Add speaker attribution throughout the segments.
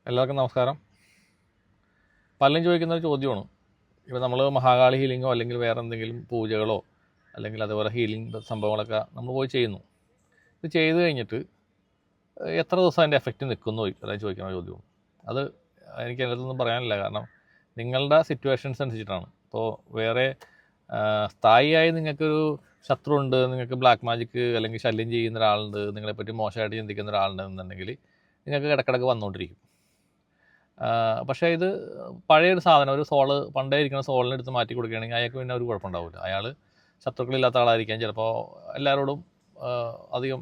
Speaker 1: എല്ലാവർക്കും നമസ്കാരം. പലരും ചോദിക്കുന്ന ഒരു ചോദ്യമാണ്, ഇപ്പോൾ നമ്മൾ മഹാകാളി ഹീലിങ്ങോ അല്ലെങ്കിൽ വേറെ എന്തെങ്കിലും പൂജകളോ അല്ലെങ്കിൽ അതുപോലെ ഹീലിംഗ് സംഭവങ്ങളൊക്കെ നമ്മൾ പോയി ചെയ്യുന്നു. ഇത് ചെയ്ത് കഴിഞ്ഞിട്ട് എത്ര ദിവസം അതിൻ്റെ എഫക്റ്റ് നിൽക്കുന്നു അതായത് ചോദിക്കുന്ന ചോദ്യമാണ്. അത് എനിക്ക് അതിനകത്തൊന്നും പറയാനില്ല, കാരണം നിങ്ങളുടെ സിറ്റുവേഷൻസ് അനുസരിച്ചിട്ടാണ്. ഇപ്പോൾ വേറെ സ്ഥായിയായി നിങ്ങൾക്കൊരു ശത്രു ഉണ്ട്, നിങ്ങൾക്ക് ബ്ലാക്ക് മാജിക്ക് അല്ലെങ്കിൽ ശല്യം ചെയ്യുന്ന ഒരാളുണ്ട്, നിങ്ങളെപ്പറ്റി മോശമായിട്ട് ചിന്തിക്കുന്ന ഒരാളുണ്ടെന്നുണ്ടെങ്കിൽ നിങ്ങൾക്ക് ഇടക്കിടക്ക് വന്നുകൊണ്ടിരിക്കും. പക്ഷേ ഇത് പഴയൊരു സാധനം, ഒരു സോള് പണ്ടേ ഇരിക്കുന്ന സോളിനെ എടുത്ത് മാറ്റി കൊടുക്കുകയാണെങ്കിൽ അയാൾക്ക് പിന്നെ ഒരു കുഴപ്പമുണ്ടാവില്ല. അയാൾ ശത്രുക്കളില്ലാത്ത ആളായിരിക്കാം, ചിലപ്പോൾ എല്ലാവരോടും അധികം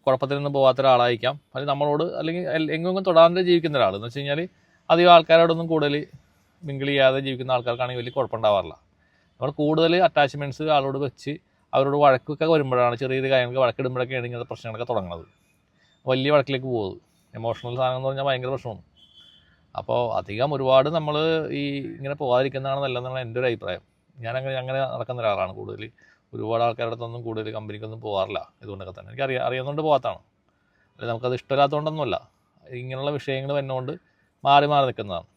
Speaker 1: കുഴപ്പത്തിനൊന്നും പോകാത്ത ഒരാളായിരിക്കാം. അത് നമ്മളോട് അല്ലെങ്കിൽ എങ്ങും തൊടാതെ ജീവിക്കുന്ന ഒരാൾ എന്ന് വെച്ച് കഴിഞ്ഞാൽ അധികം ആൾക്കാരോടൊന്നും കൂടുതൽ മിങ്കിൾ ചെയ്യാതെ ജീവിക്കുന്ന ആൾക്കാർക്കാണെങ്കിൽ വലിയ കുഴപ്പമുണ്ടാവാറില്ല. നമ്മൾ കൂടുതൽ അറ്റാച്ച്മെൻറ്റ്സ് ആളോട് വെച്ച് അവരോട് വഴക്കൊക്കെ വരുമ്പോഴാണ്, ചെറിയൊരു കാര്യങ്ങൾക്ക് വഴക്കിടുമ്പോഴൊക്കെയാണ് ഇങ്ങനത്തെ പ്രശ്നങ്ങളൊക്കെ തുടങ്ങുന്നത്. വലിയ വഴക്കിലേക്ക് പോകുന്നത് എമോഷണൽ സാധനം എന്ന് പറഞ്ഞാൽ ഭയങ്കര പ്രശ്നമാണ്. അപ്പോൾ അധികം ഒരുപാട് നമ്മൾ ഈ ഇങ്ങനെ പോകാതിരിക്കുന്നതാണ് നല്ലതെന്നാണ് എൻ്റെ ഒരു അഭിപ്രായം. അങ്ങനെ നടക്കുന്ന ഒരാളാണ്. കൂടുതൽ ഒരുപാട് ആൾക്കാരുടെ അടുത്തൊന്നും കൂടുതൽ കമ്പനിക്കൊന്നും പോകാറില്ല. ഇതുകൊണ്ടൊക്കെ തന്നെ എനിക്ക് അറിയുന്നതുകൊണ്ട് പോകാത്തതാണ്, അല്ലെങ്കിൽ നമുക്കത് ഇഷ്ടമില്ലാത്തതുകൊണ്ടൊന്നുമല്ല. ഇങ്ങനെയുള്ള വിഷയങ്ങൾ വന്നുകൊണ്ട് മാറി നിൽക്കുന്നതാണ്.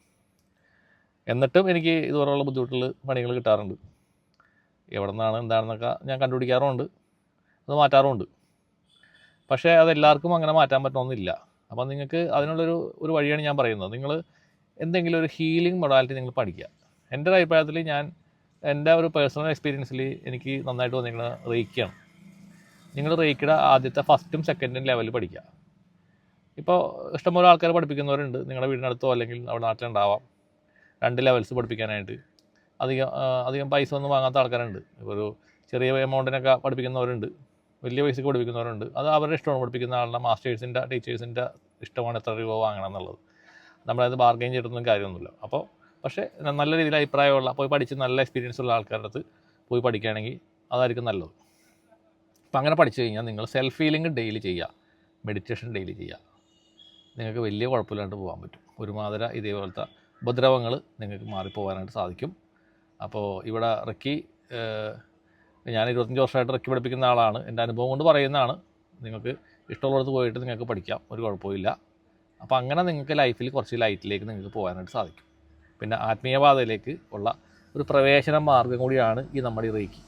Speaker 1: എന്നിട്ടും എനിക്ക് ഇതുപോലുള്ള ബുദ്ധിമുട്ടുള്ള പണികൾ കിട്ടാറുണ്ട്. എവിടെ നിന്നാണ് എന്താണെന്നൊക്കെ ഞാൻ കണ്ടുപിടിക്കാറുമുണ്ട്, അത് മാറ്റാറുമുണ്ട്. പക്ഷേ അതെല്ലാവർക്കും അങ്ങനെ മാറ്റാൻ പറ്റണമെന്നില്ല. അപ്പോൾ നിങ്ങൾക്ക് അതിനുള്ളൊരു വഴിയാണ് ഞാൻ പറയുന്നത്. നിങ്ങൾ എന്തെങ്കിലും ഒരു ഹീലിംഗ് മൊഡാലിറ്റി നിങ്ങൾ പഠിക്കുക. എൻ്റെ ഒരു അഭിപ്രായത്തിൽ എൻ്റെ ഒരു പേഴ്സണൽ എക്സ്പീരിയൻസിൽ എനിക്ക് നന്നായിട്ട് വന്നിരിക്കുന്നത് റേക്കിയാണ്. നിങ്ങൾ റേക്കിയുടെ ആദ്യത്തെ ഫസ്റ്റും സെക്കൻഡും ലെവൽ പഠിക്കുക. ഇപ്പോൾ ഇഷ്ടംപോലെ ആൾക്കാർ പഠിപ്പിക്കുന്നവരുണ്ട്, നിങ്ങളുടെ വീടിനടുത്തോ അല്ലെങ്കിൽ അവിടെ നാട്ടിലുണ്ടാവാം. 2 ലെവൽസ് പഠിപ്പിക്കാനായിട്ട് അധികം പൈസ ഒന്നും വാങ്ങാത്ത ആൾക്കാരുണ്ട്. ഇപ്പോൾ ഒരു ചെറിയ എമൗണ്ടിനൊക്കെ പഠിപ്പിക്കുന്നവരുണ്ട്, വലിയ പൈസക്ക് പഠിപ്പിക്കുന്നവരുണ്ട്. അത് അവരുടെ ഇഷ്ടമാണ്. പഠിപ്പിക്കുന്ന ആളുടെ മാസ്റ്റേഴ്സിൻ്റെ ടീച്ചേഴ്സിൻ്റെ ഇഷ്ടമാണ് എത്ര രൂപ വാങ്ങണം എന്നുള്ളത്. നമ്മളത് ബാർഗെയിൻ ചെയ്തിട്ടൊന്നും കാര്യമൊന്നുമില്ല. അപ്പോൾ പക്ഷേ നല്ല രീതിയിൽ അഭിപ്രായമുള്ള, പോയി പഠിച്ച് നല്ല എക്സ്പീരിയൻസ് ഉള്ള ആൾക്കാരുടെ അടുത്ത് പോയി പഠിക്കുകയാണെങ്കിൽ അതായിരിക്കും നല്ലത്. അപ്പം അങ്ങനെ പഠിച്ചു കഴിഞ്ഞാൽ നിങ്ങൾ സെൽഫ് ഹീലിംഗ് ഡെയിലി ചെയ്യുക, മെഡിറ്റേഷൻ ഡെയിലി ചെയ്യുക, നിങ്ങൾക്ക് വലിയ കുഴപ്പമില്ലാണ്ട് പോകാൻ പറ്റും. ഒരുമാതിരി ഇതേപോലത്തെ ഉപദ്രവങ്ങൾ നിങ്ങൾക്ക് മാറിപ്പോകാനായിട്ട് സാധിക്കും. അപ്പോൾ ഇവിടെ റെക്കി, ഞാൻ 25 വർഷമായിട്ട് റെക്കി പഠിപ്പിക്കുന്ന ആളാണ്. എൻ്റെ അനുഭവം കൊണ്ട് പറയുന്നതാണ്. നിങ്ങൾക്ക് ഇഷ്ടമുള്ളിടത്ത് പോയിട്ട് നിങ്ങൾക്ക് പഠിക്കാം, ഒരു കുഴപ്പമില്ല. അപ്പോൾ അങ്ങനെ നിങ്ങൾക്ക് ലൈഫിൽ കുറച്ച് ലൈറ്റിലേക്ക് നിങ്ങൾക്ക് പോകാനായിട്ട് സാധിക്കും. പിന്നെ ആത്മീയപാതയിലേക്ക് ഉള്ള ഒരു പ്രവേശന മാർഗ്ഗം കൂടിയാണ് ഈ നമ്മുടെ ഈ റേക്കി.